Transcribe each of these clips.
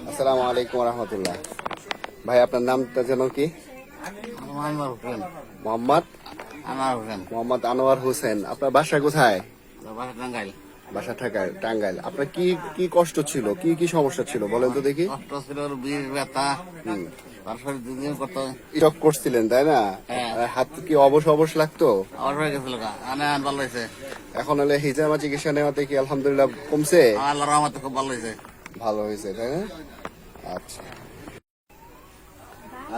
আসসালামু আলাইকুম রহমতুল্লাহ। ভাই আপনার নামটা যেন কি? মোহাম্মদ মোহাম্মদ আনোয়ার হোসেন। আপনার বাসা কোথায়? বাসা টাঙ্গাইল। আপনার কি কি কষ্ট ছিল, কি কি সমস্যা ছিল বলেন তো দেখি। কষ্ট ছিল, বিষ ব্যথা, তারপরে দুদিন করতো। স্টক করছিলেন তাই না? হাত কি অবশ অবশ লাগতো? আবার হয়ে গেছিল, ভালো হয়েছে। এখন হলে হিজামা চিকিৎসা নেওয়াতে কি আলহামদুলিল্লাহ কমছে? আল্লাহর রহমতে খুব ভালো হয়েছে। ভালো হয়েছে তাই না? আচ্ছা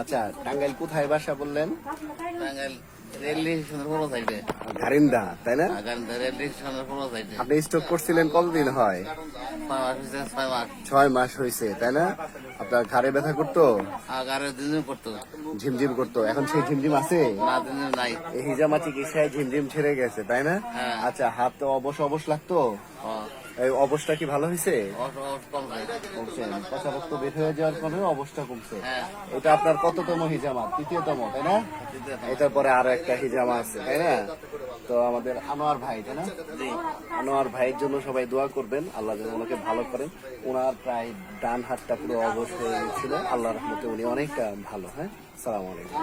আচ্ছা, টাঙ্গাইল কোথায় বাসা বললেন? টাঙ্গাইল রেল স্টেশনের পুরো সাইডে। গারিন্দা তাই না? রেল স্টেশনের পুরো সাইডে। আপনি স্টক করছিলেন কতদিন হয়? 6 মাস হয়েছে তাই না? আপনার ঘাড়ে ব্যথা করতো? ঘাড়ে দিন করতো, ঝিমঝিম করতো। এখন সেই ঝিমঝিম আছে না? দিন নাই। এই হিজামা চিকিৎসায় ঝিমঝিম ছেড়ে গেছে তাই না? আচ্ছা, হাত তো অবশ অবশ লাগতো, এই অবস্থা কি ভালো হয়েছে? পচা রক্ত বের হয়ে যাওয়ার পরে অবস্থা কমছে। এটা আপনার কততম হিজামা? 3য়তম তাই না? এটার পরে আরো একটা হিজামা আছে তাই না? তো আমাদের আনোয়ার ভাই তাই না? আনোয়ার ভাইয়ের জন্য সবাই দোয়া করবেন, আল্লাহ যেন ওনাকে ভালো করেন। ওনার প্রায় ডান হাতটা পুরো অবশ হয়ে গেছিল, আল্লাহর রহমতে উনি অনেকটা ভালো। হ্যাঁ, আসসালামু আলাইকুম।